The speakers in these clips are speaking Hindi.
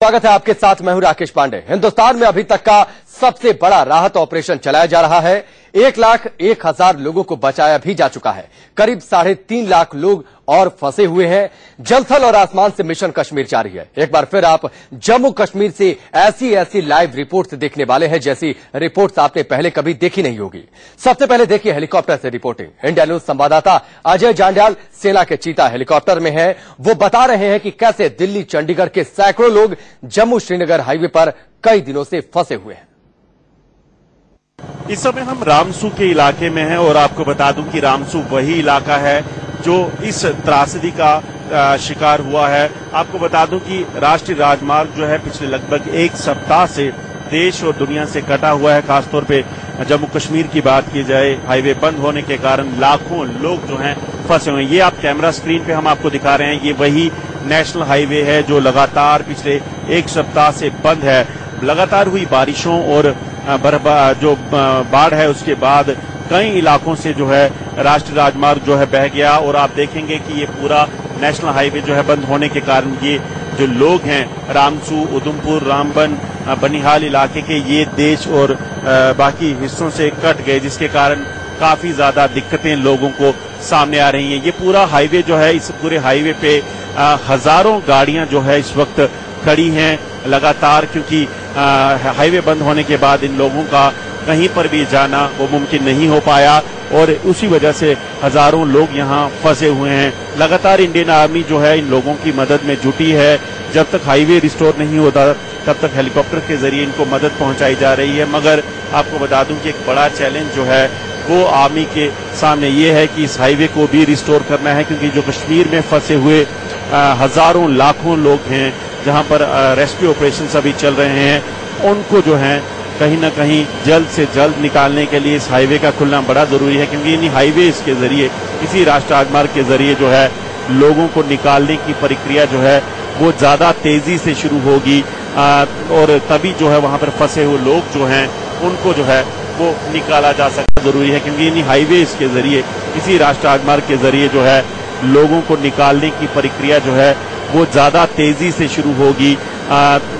स्वागत है आपके साथ, मैं हूं राकेश पांडे। हिंदुस्तान में अभी तक का सबसे बड़ा राहत ऑपरेशन चलाया जा रहा है। 1,01,000 लोगों को बचाया भी जा चुका है। करीब 3.5 लाख लोग और फंसे हुए हैं। जल थल और आसमान से मिशन कश्मीर जारी है। एक बार फिर आप जम्मू कश्मीर से ऐसी लाइव रिपोर्ट्स देखने वाले हैं जैसी रिपोर्ट्स आपने पहले कभी देखी नहीं होगी। सबसे पहले देखिए हेलीकॉप्टर से रिपोर्टिंग। इंडिया न्यूज संवाददाता अजय जांड्याल सेना के चीता हेलीकॉप्टर में है। वो बता रहे हैं कि कैसे दिल्ली चंडीगढ़ के सैकड़ों लोग जम्मू श्रीनगर हाईवे पर कई दिनों से फंसे हुए हैं। इस समय हम रामसू के इलाके में हैं और आपको बता दूं कि रामसू वही इलाका है जो इस त्रासदी का शिकार हुआ है। आपको बता दूं कि राष्ट्रीय राजमार्ग जो है पिछले लगभग एक सप्ताह से देश और दुनिया से कटा हुआ है। खासतौर पे जम्मू कश्मीर की बात की जाए, हाईवे बंद होने के कारण लाखों लोग जो हैं फंसे हुए हैं। ये आप कैमरा स्क्रीन पे हम आपको दिखा रहे हैं, ये वही नेशनल हाईवे है जो लगातार पिछले एक सप्ताह से बंद है। लगातार हुई बारिशों और जो बाढ़ है उसके बाद कई इलाकों से जो है राष्ट्रीय राजमार्ग जो है बह गया और आप देखेंगे कि ये पूरा नेशनल हाईवे जो है बंद होने के कारण ये जो लोग हैं रामसू, उधमपुर, रामबन, बनिहाल इलाके के, ये देश और बाकी हिस्सों से कट गए, जिसके कारण काफी ज्यादा दिक्कतें लोगों को सामने आ रही हैं। ये पूरा हाईवे जो है, इस पूरे हाईवे पे हजारों गाड़ियां जो है इस वक्त खड़ी हैं लगातार, क्योंकि हाईवे बंद होने के बाद इन लोगों का कहीं पर भी जाना वो मुमकिन नहीं हो पाया और उसी वजह से हजारों लोग यहाँ फंसे हुए हैं। लगातार इंडियन आर्मी जो है इन लोगों की मदद में जुटी है। जब तक हाईवे रिस्टोर नहीं होता तब तक हेलीकॉप्टर के जरिए इनको मदद पहुंचाई जा रही है। मगर आपको बता दूं कि एक बड़ा चैलेंज जो है वो आर्मी के सामने ये है कि इस हाईवे को भी रिस्टोर करना है, क्योंकि जो कश्मीर में फंसे हुए हजारों लाखों लोग हैं जहां पर रेस्क्यू ऑपरेशंस अभी चल रहे हैं, उनको जो है कहीं ना कहीं जल्द से जल्द निकालने के लिए इस हाईवे का खुलना बड़ा जरूरी है, क्योंकि इन हाईवेज के जरिए, इसी राष्ट्रीय राजमार्ग के जरिए जो है लोगों को निकालने की प्रक्रिया जो है वो ज्यादा तेजी से शुरू होगी और तभी जो है वहां पर फंसे हुए लोग जो हैं उनको जो है वो निकाला जा सकता जरूरी है, क्योंकि इन हाईवेज के जरिए, इसी राष्ट्रीय राजमार्ग के जरिए जो है लोगों को निकालने की प्रक्रिया जो है वो ज्यादा तेजी से शुरू होगी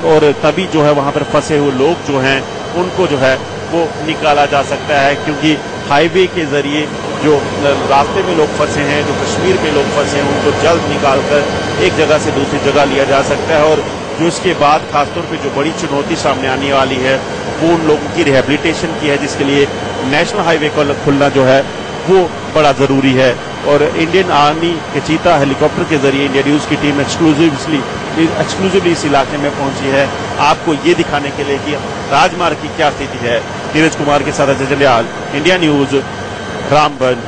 और तभी जो है वहां पर फंसे हुए लोग जो हैं उनको जो है वो निकाला जा सकता है, क्योंकि हाईवे के जरिए जो रास्ते में लोग फंसे हैं, जो कश्मीर में लोग फंसे हैं, उनको जल्द निकालकर एक जगह से दूसरी जगह लिया जा सकता है। और जो इसके बाद खासतौर पे जो बड़ी चुनौती सामने आने वाली है वो उन लोगों की रिहेबिलिटेशन की है, जिसके लिए नेशनल हाईवे का खुलना जो है वो बड़ा जरूरी है। और इंडियन आर्मी के चीता हेलीकॉप्टर के जरिए इंडिया न्यूज की टीम एक्सक्लूसिवली इस इलाके में पहुंची है, आपको ये दिखाने के लिए कि राजमार्ग की क्या स्थिति है। नीरज कुमार के साथ Ajay Jandyal, India News, Ramban.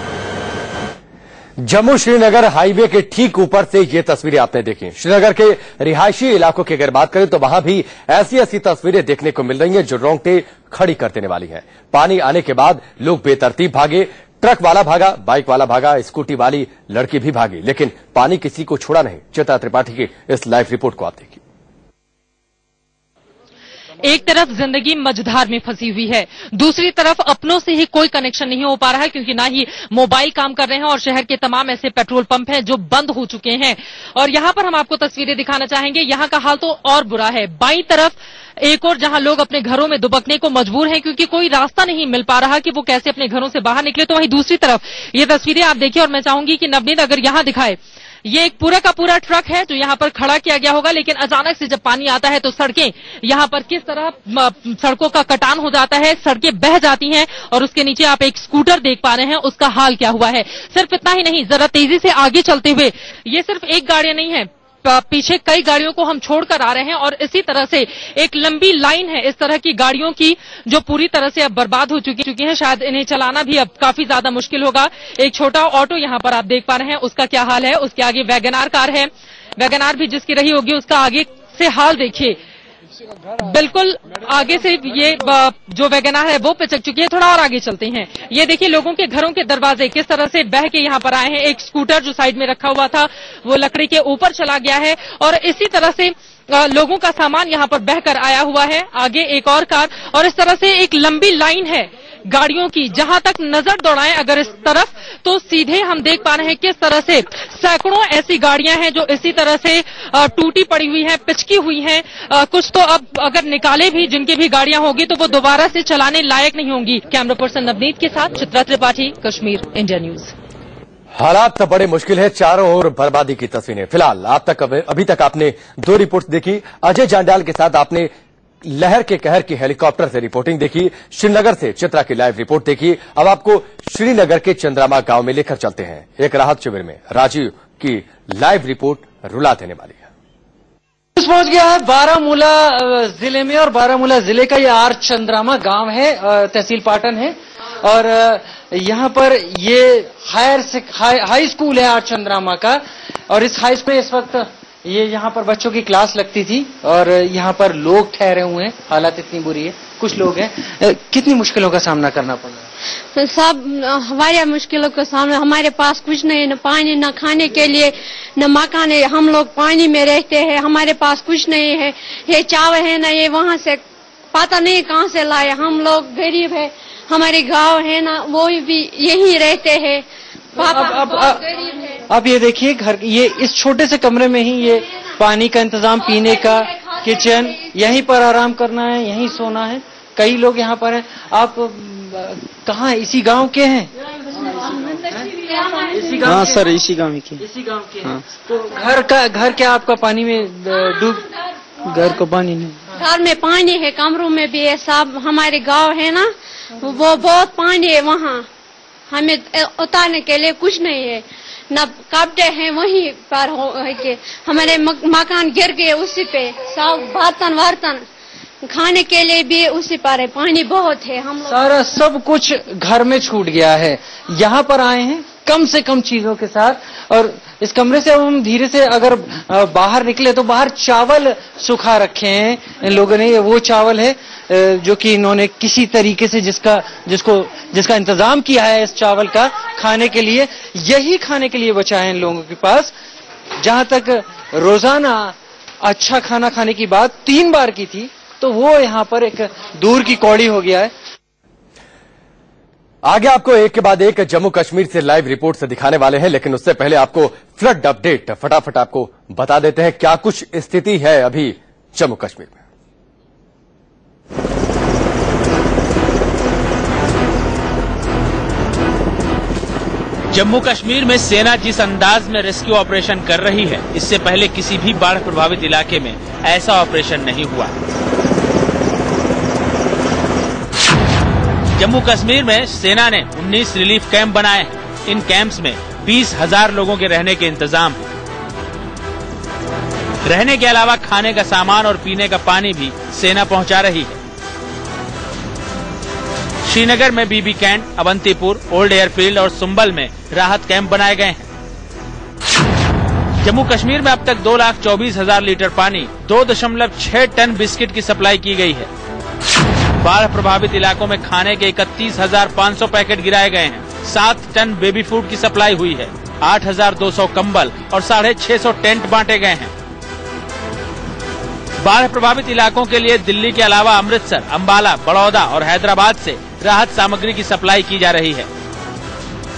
Jammu Srinagar highway के ठीक ऊपर से ये तस्वीरें आपने देखी। श्रीनगर के रिहायशी इलाकों की अगर बात करें तो वहां भी ऐसी तस्वीरें देखने को मिल रही हैं जो रोंगटे खड़ी कर देने वाली हैं। पानी आने के बाद लोग बेतरतीब भागे, ट्रक वाला भागा, बाइक वाला भागा, स्कूटी वाली लड़की भी भागी, लेकिन पानी किसी को छोड़ा नहीं। चेता त्रिपाठी की इस लाइव रिपोर्ट को आप देखिए। एक तरफ जिंदगी मझधार में फंसी हुई है, दूसरी तरफ अपनों से ही कोई कनेक्शन नहीं हो पा रहा है, क्योंकि ना ही मोबाइल काम कर रहे हैं और शहर के तमाम ऐसे पेट्रोल पंप हैं जो बंद हो चुके हैं। और यहां पर हम आपको तस्वीरें दिखाना चाहेंगे। यहां का हाल तो और बुरा है। बाईं तरफ एक और जहां लोग अपने घरों में दुबकने को मजबूर हैं, क्योंकि कोई रास्ता नहीं मिल पा रहा कि वो कैसे अपने घरों से बाहर निकले। तो वहीं दूसरी तरफ ये तस्वीरें आप देखिए और मैं चाहूंगी कि नवनीत अगर यहां दिखाए, ये एक पूरा का पूरा ट्रक है जो यहाँ पर खड़ा किया गया होगा, लेकिन अचानक से जब पानी आता है तो सड़कें यहाँ पर किस तरह सड़कों का कटान हो जाता है, सड़कें बह जाती हैं और उसके नीचे आप एक स्कूटर देख पा रहे हैं, उसका हाल क्या हुआ है। सिर्फ इतना ही नहीं, जरा तेजी से आगे चलते हुए, ये सिर्फ एक गाड़ी नहीं है, पीछे कई गाड़ियों को हम छोड़कर आ रहे हैं और इसी तरह से एक लंबी लाइन है इस तरह की गाड़ियों की जो पूरी तरह से अब बर्बाद हो चुकी हैं। शायद इन्हें चलाना भी अब काफी ज्यादा मुश्किल होगा। एक छोटा ऑटो यहाँ पर आप देख पा रहे हैं, उसका क्या हाल है। उसके आगे वैगनार कार है, वैगनार भी जिसकी रही होगी उसका आगे से हाल देखिए। बिल्कुल आगे से ये जो वैगनार है वो पिचक चुकी है। थोड़ा और आगे चलते हैं, ये देखिए लोगों के घरों के दरवाजे किस तरह से बह के यहाँ पर आए हैं। एक स्कूटर जो साइड में रखा हुआ था वो लकड़ी के ऊपर चला गया है और इसी तरह से लोगों का सामान यहाँ पर बहकर आया हुआ है। आगे एक और कार और इस तरह से एक लंबी लाइन है गाड़ियों की। जहां तक नजर दौड़ाएं अगर इस तरफ, तो सीधे हम देख पा रहे हैं किस तरह से सैकड़ों ऐसी गाड़ियां हैं जो इसी तरह से टूटी पड़ी हुई हैं, पिचकी हुई हैं। कुछ तो अब अगर निकाले भी, जिनकी भी गाड़ियां होगी तो वो दोबारा से चलाने लायक नहीं होंगी। कैमरा पर्सन नवनीत के साथ चित्रा त्रिपाठी, कश्मीर इंडिया न्यूज। हालात तो बड़े मुश्किल है, चारों ओर बर्बादी की तस्वीरें। फिलहाल अभी तक आपने 2 रिपोर्ट देखी। अजय जांडाल के साथ आपने लहर के कहर की हेलीकॉप्टर से रिपोर्टिंग देखी, श्रीनगर से चित्रा की लाइव रिपोर्ट देखी। अब आपको श्रीनगर के चंद्रमा गांव में लेकर चलते हैं। एक राहत शिविर में राजीव की लाइव रिपोर्ट रुला देने वाली है। पहुंच गया है बारामूला जिले में, और बारामूला जिले का ये आर चंद्रमा गांव है, तहसील पाटन है, और यहाँ पर ये हाई स्कूल है आर चंद्रमा का। और इस हाई स्कूल में इस वक्त ये यहाँ पर बच्चों की क्लास लगती थी, और यहाँ पर लोग ठहरे हुए हैं। हालात इतनी बुरी है, कुछ लोग हैं। कितनी मुश्किलों का सामना करना पड़ रहा है? सब वारिया मुश्किलों का सामना। हमारे पास कुछ नहीं, न पानी, न खाने के लिए, न मकान है। हम लोग पानी में रहते हैं, हमारे पास कुछ नहीं है। ये चावल है ना, ये वहाँ से पता नहीं कहाँ से लाए। हम लोग गरीब है, हमारे गांव है ना, वो भी यहीं रहते हैं। अब ये देखिए, घर ये इस छोटे से कमरे में ही ये पानी का इंतजाम, पीने का, किचन, यहीं पर आराम करना है, यहीं सोना है। कई लोग यहाँ पर हैं। आप कहाँ, इसी गांव के हैं? इसी गांव? हाँ सर, इसी गांव के। इसी गांव के। हाँ। तो घर क्या आपका पानी में डूब? घर को पानी नहीं, घर में पानी है, कमरों में भी है। सब हमारे गांव है ना, वो बहुत पानी है वहाँ। हमें उतारने के लिए कुछ नहीं है, न कपड़े हैं वहीं पर है कि हमारे मकान गिर गए उसी पे। सब बर्तन वर्तन खाने के लिए भी उसी पर है। पानी बहुत है। हम सारा सब कुछ घर में छूट गया है। यहाँ पर आए हैं कम से कम चीजों के साथ, और इस कमरे से हम धीरे से अगर बाहर निकले तो बाहर चावल सुखा रखे हैं इन लोगों ने। वो चावल है जो कि इन्होंने किसी तरीके से जिसका इंतजाम किया है इस चावल का खाने के लिए। यही खाने के लिए बचा है इन लोगों के पास। जहां तक रोजाना अच्छा खाना खाने की बात 3 बार की थी, तो वो यहाँ पर एक दूर की कौड़ी हो गया है। आगे आपको एक के बाद एक जम्मू कश्मीर से लाइव रिपोर्ट से दिखाने वाले हैं, लेकिन उससे पहले आपको फ्लड अपडेट फटाफट आपको बता देते हैं क्या कुछ स्थिति है अभी जम्मू कश्मीर में। जम्मू कश्मीर में सेना जिस अंदाज में रेस्क्यू ऑपरेशन कर रही है, इससे पहले किसी भी बाढ़ प्रभावित इलाके में ऐसा ऑपरेशन नहीं हुआ। जम्मू कश्मीर में सेना ने 19 रिलीफ कैंप बनाए हैं। इन कैंप्स में 20,000 लोगों के रहने के इंतजाम है। रहने के अलावा खाने का सामान और पीने का पानी भी सेना पहुंचा रही है। श्रीनगर में बीबी कैंट, अवंतीपुर, ओल्ड एयरफील्ड और सुंबल में राहत कैंप बनाए गए हैं। जम्मू कश्मीर में अब तक 2,24,000 लीटर पानी, 2.6 टन बिस्किट की सप्लाई की गई है। बाढ़ प्रभावित इलाकों में खाने के 31,500 पैकेट गिराए गए हैं। 7 टन बेबी फूड की सप्लाई हुई है। 8,200 कंबल और 650 टेंट बांटे गए हैं। बाढ़ प्रभावित इलाकों के लिए दिल्ली के अलावा अमृतसर, अंबाला, बड़ौदा और हैदराबाद से राहत सामग्री की सप्लाई की जा रही है।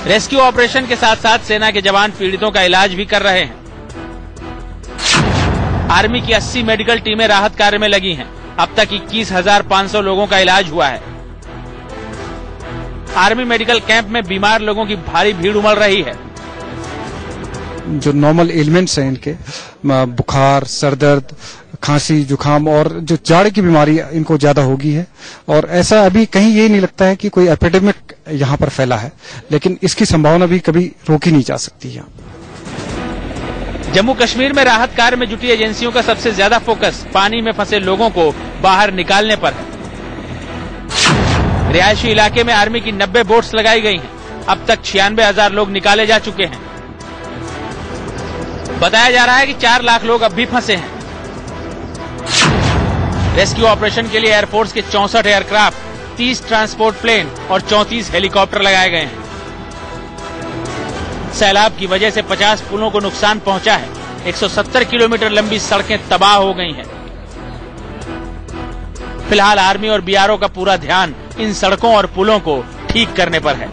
रेस्क्यू ऑपरेशन के साथ साथ सेना के जवान पीड़ितों का इलाज भी कर रहे हैं। आर्मी की 80 मेडिकल टीमें राहत कार्य में लगी हैं। अब तक 21,500 लोगों का इलाज हुआ है। आर्मी मेडिकल कैंप में बीमार लोगों की भारी भीड़ उमड़ रही है। जो नॉर्मल एलिमेंट्स हैं इनके, बुखार, सरदर्द, खांसी, जुकाम और जो जाड़े की बीमारी इनको ज्यादा होगी है। और ऐसा अभी कहीं ये नहीं लगता है कि कोई एपिडेमिक यहाँ पर फैला है, लेकिन इसकी संभावना भी कभी रोकी नहीं जा सकती है। जम्मू कश्मीर में राहत कार्य में जुटी एजेंसियों का सबसे ज्यादा फोकस पानी में फंसे लोगों को बाहर निकालने पर है। रिहायशी इलाके में आर्मी की 90 बोट्स लगाई गई हैं। अब तक 96,000 लोग निकाले जा चुके हैं। बताया जा रहा है कि 4 लाख लोग अब भी फंसे हैं। रेस्क्यू ऑपरेशन के लिए एयरफोर्स के 64 एयरक्राफ्ट, 30 ट्रांसपोर्ट प्लेन और 34 हेलीकॉप्टर लगाए गए हैं। सैलाब की वजह से 50 पुलों को नुकसान पहुंचा है। 170 किलोमीटर लंबी सड़कें तबाह हो गई हैं। फिलहाल आर्मी और बीआरओ का पूरा ध्यान इन सड़कों और पुलों को ठीक करने पर है।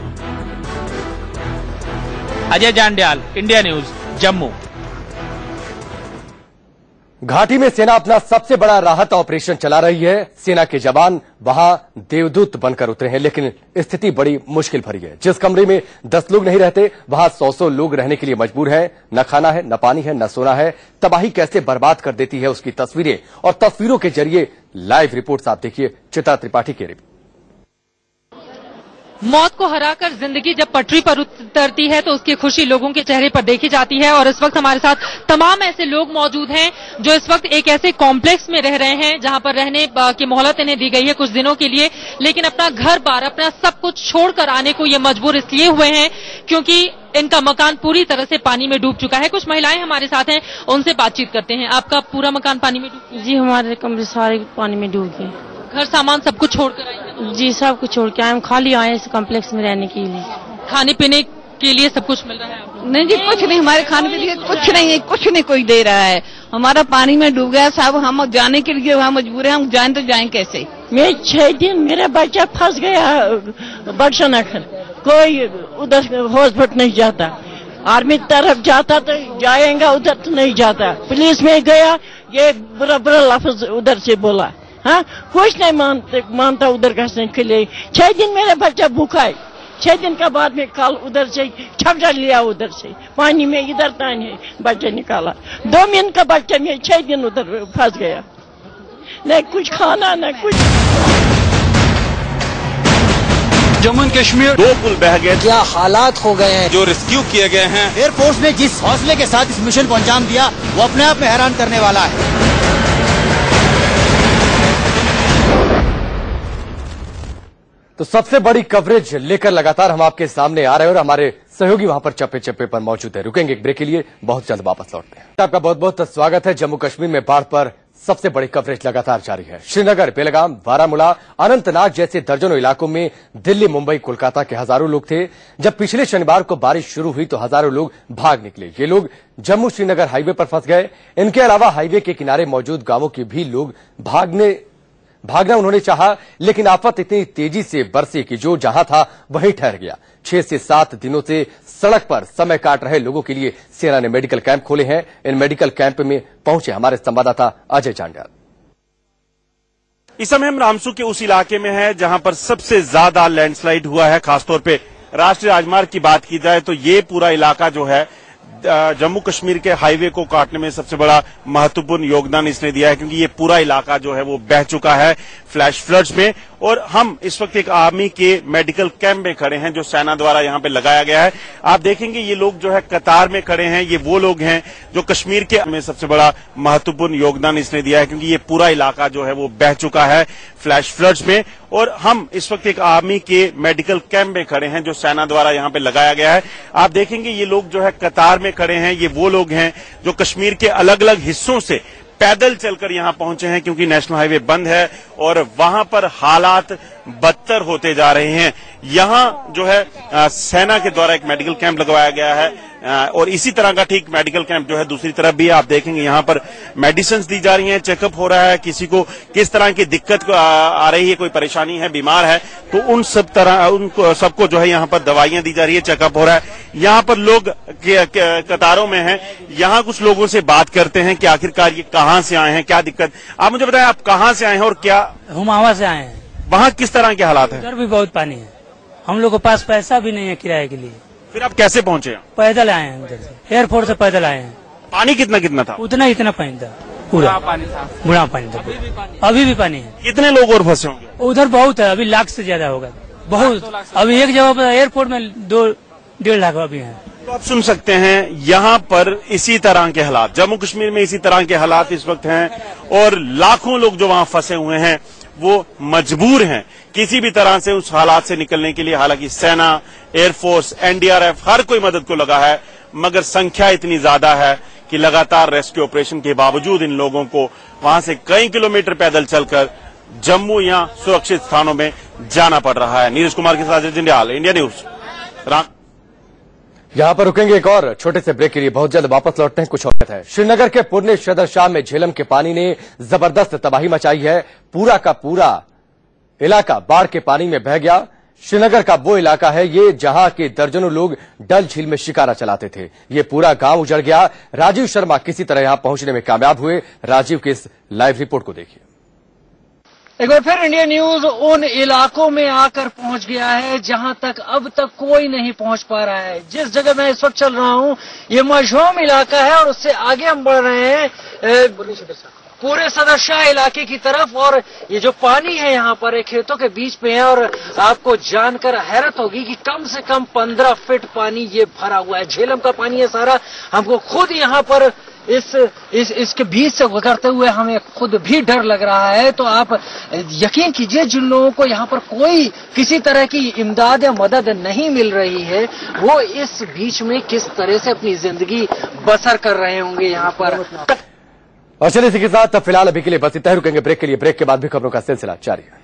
Ajay Jandyal, India News, Jammu. घाटी में सेना अपना सबसे बड़ा राहत ऑपरेशन चला रही है। सेना के जवान वहां देवदूत बनकर उतरे हैं, लेकिन स्थिति बड़ी मुश्किल भरी है। जिस कमरे में 10 लोग नहीं रहते, वहां 100 लोग रहने के लिए मजबूर हैं। न खाना है, न पानी है, न सोना है। तबाही कैसे बर्बाद कर देती है, उसकी तस्वीरें और तस्वीरों के जरिए लाइव रिपोर्ट आप देखिए चित्रा त्रिपाठी के रिपोर्ट। मौत को हराकर जिंदगी जब पटरी पर उतरती है तो उसकी खुशी लोगों के चेहरे पर देखी जाती है। और इस वक्त हमारे साथ तमाम ऐसे लोग मौजूद हैं जो इस वक्त एक ऐसे कॉम्प्लेक्स में रह रहे हैं जहां पर रहने की मोहलत इन्हें दी गई है कुछ दिनों के लिए, लेकिन अपना घर बार, अपना सब कुछ छोड़कर आने को ये मजबूर इसलिए हुए हैं क्योंकि इनका मकान पूरी तरह से पानी में डूब चुका है। कुछ महिलाएं हमारे साथ हैं, उनसे बातचीत करते हैं। आपका पूरा मकान पानी में डूब? जी, हमारे कमरे सारे पानी में डूब गए। घर सामान सब कुछ छोड़कर आए हैं? जी, सब कुछ छोड़ के आए। हम खाली आए इस कॉम्प्लेक्स में रहने के लिए। खाने पीने के लिए सब कुछ मिल रहा है आपको? नहीं जी, कुछ नहीं। हमारे खाने पीने के लिए कुछ नहीं है, कुछ नहीं कोई दे रहा है। हमारा पानी में डूब गया सब। हम जाने के लिए वहाँ मजबूर है। हम जाएं तो जाएं कैसे? मैं 6 दिन मेरा बच्चा फंस गया बक्सनख। कोई उधर हॉस्पिटल नहीं जाता। आर्मी तरफ जाता तो जाएगा, उधर तो नहीं जाता। पुलिस में गया, ये बुरा बुरा लफ्ज उधर से बोला। हाँ, कुछ नहीं मानता उधर घसने के लिए। 6 दिन मेरा बच्चा भूखा है। 6 दिन का बाद में कल उधर से छपटा लिया, उधर से पानी में इधर ताने बच्चा निकाला। 2 महीने का बच्चा में 6 दिन उधर फंस गया। न कुछ खाना न कुछ। जम्मू एंड कश्मीर 2 पुल बह गए। क्या हालात हो गए हैं, जो रेस्क्यू किए गए हैं। एयरफोर्स ने जिस हौसले के साथ इस मिशन को अंजाम दिया वो अपने आप में हैरान करने वाला है। तो सबसे बड़ी कवरेज लेकर लगातार हम आपके सामने आ रहे हैं और हमारे सहयोगी वहां पर चप्पे चप्पे पर मौजूद है। रुकेंगे एक ब्रेक के लिए, बहुत जल्द वापस लौटते हैं। आपका बहुत बहुत स्वागत है। जम्मू कश्मीर में बाढ़ पर सबसे बड़ी कवरेज लगातार जारी है। श्रीनगर, बेलगाम, बारामूला, अनंतनाग जैसे दर्जनों इलाकों में दिल्ली, मुंबई, कोलकाता के हजारों लोग थे। जब पिछले शनिवार को बारिश शुरू हुई तो हजारों लोग भाग निकले। ये लोग जम्मू श्रीनगर हाईवे पर फंस गए। इनके अलावा हाईवे के किनारे मौजूद गांवों के भी लोग भागना उन्होंने चाहा, लेकिन आफत इतनी तेजी से बरसी कि जो जहां था वहीं ठहर गया। 6 से 7 दिनों से सड़क पर समय काट रहे लोगों के लिए सेना ने मेडिकल कैंप खोले हैं। इन मेडिकल कैंप में पहुंचे हमारे संवाददाता अजय जांड्याल। इस समय हम रामसू के उस इलाके में हैं जहां पर सबसे ज्यादा लैंडस्लाइड हुआ है। खासतौर पे राष्ट्रीय राजमार्ग की बात की जाए तो ये पूरा इलाका जो है जम्मू कश्मीर के हाईवे को काटने में सबसे बड़ा महत्वपूर्ण योगदान इसने दिया है, क्योंकि ये पूरा इलाका जो है वो बह चुका है फ्लैश फ्लड्स में। और हम इस वक्त एक आर्मी के मेडिकल कैंप में खड़े हैं जो सेना द्वारा यहाँ पे लगाया गया है। आप देखेंगे ये लोग जो है कतार में खड़े हैं। ये वो लोग हैं जो कश्मीर के में सबसे बड़ा महत्वपूर्ण योगदान इसने दिया है, क्योंकि ये पूरा इलाका जो है वो बह चुका है फ्लैश फ्लड्स में। और हम इस वक्त एक आर्मी के मेडिकल कैंप में खड़े हैं जो सेना द्वारा यहाँ पे लगाया गया है। आप देखेंगे ये लोग जो है कतार में खड़े हैं। ये वो लोग हैं जो कश्मीर के अलग अलग हिस्सों से पैदल चलकर यहां पहुंचे हैं, क्योंकि नेशनल हाईवे बंद है और वहां पर हालात बदतर होते जा रहे हैं। यहां जो है सेना के द्वारा एक मेडिकल कैंप लगवाया गया है और इसी तरह का ठीक मेडिकल कैंप जो है दूसरी तरफ भी आप देखेंगे यहां पर मेडिसिन दी जा रही हैं, चेकअप हो रहा है। किसी को किस तरह की दिक्कत आ रही है, कोई परेशानी है, बीमार है, तो उन सबको जो है यहां पर दवाइयां दी जा रही है, चेकअप हो रहा है। यहां पर लोग कतारों में हैं। यहां कुछ लोगों से बात करते हैं कि आखिरकार ये कहां से आए हैं, क्या दिक्कत। आप मुझे बताएं आप कहां से आए हैं और क्या? हुमावा से आए हैं। वहां किस तरह के हालात हैं? उधर भी बहुत पानी है। हम लोग के पास पैसा भी नहीं है किराए के लिए। फिर आप कैसे पहुंचे? पैदल आए हैं, उधर से एयरपोर्ट से पैदल आए हैं। पानी कितना कितना था? इतना पानी था, पूरा पानी था, बुरा पानी था। अभी भी पानी है। कितने लोग और फंसे होंगे? उधर बहुत है, अभी लाख से ज्यादा होगा, बहुत। अभी एक जगह पर एयरपोर्ट में 2-1.5 लाख अभी है। तो आप सुन सकते हैं यहाँ पर इसी तरह के हालात, जम्मू कश्मीर में इसी तरह के हालात इस वक्त हैं और लाखों लोग जो वहां फंसे हुए हैं वो मजबूर हैं किसी भी तरह से उस हालात से निकलने के लिए। हालांकि सेना, एयरफोर्स, एनडीआरएफ हर कोई मदद को लगा है, मगर संख्या इतनी ज्यादा है कि लगातार रेस्क्यू ऑपरेशन के बावजूद इन लोगों को वहां से कई किलोमीटर पैदल चलकर जम्मू या सुरक्षित स्थानों में जाना पड़ रहा है। नीरज कुमार के साथ अजय जांड्याल, इंडिया न्यूज। यहां पर रुकेंगे एक और छोटे से ब्रेक के लिए, बहुत जल्द वापस लौटते हैं। कुछ और है, श्रीनगर के पुरने सदर शाह में झेलम के पानी ने जबरदस्त तबाही मचाई है। पूरा का पूरा इलाका बाढ़ के पानी में बह गया। श्रीनगर का वो इलाका है ये जहां के दर्जनों लोग डल झील में शिकारा चलाते थे। ये पूरा गांव उजड़ गया। राजीव शर्मा किसी तरह यहां पहुंचने में कामयाब हुए। राजीव की इस लाइव रिपोर्ट को देखिए। एक बार फिर इंडिया न्यूज उन इलाकों में आकर पहुंच गया है जहां तक अब तक कोई नहीं पहुंच पा रहा है। जिस जगह मैं इस वक्त चल रहा हूं ये मशहूम इलाका है और उससे आगे हम बढ़ रहे हैं पूरे सदरशाह इलाके की तरफ। और ये जो पानी है यहाँ पर खेतों के बीच में है और आपको जानकर हैरत होगी कि कम से कम 15 फीट पानी ये भरा हुआ है। झेलम का पानी है सारा। हमको खुद यहाँ पर इसके बीच से गुजरते हुए हमें खुद भी डर लग रहा है। तो आप यकीन कीजिए जिन लोगों को यहाँ पर कोई किसी तरह की इमदाद या मदद नहीं मिल रही है वो इस बीच में किस तरह से अपनी जिंदगी बसर कर रहे होंगे यहाँ पर। और चलिए इसी के साथ फिलहाल अभी के लिए बस इतना ही। रुकेंगे ब्रेक के लिए। ब्रेक के बाद भी खबरों का सिलसिला जारी है।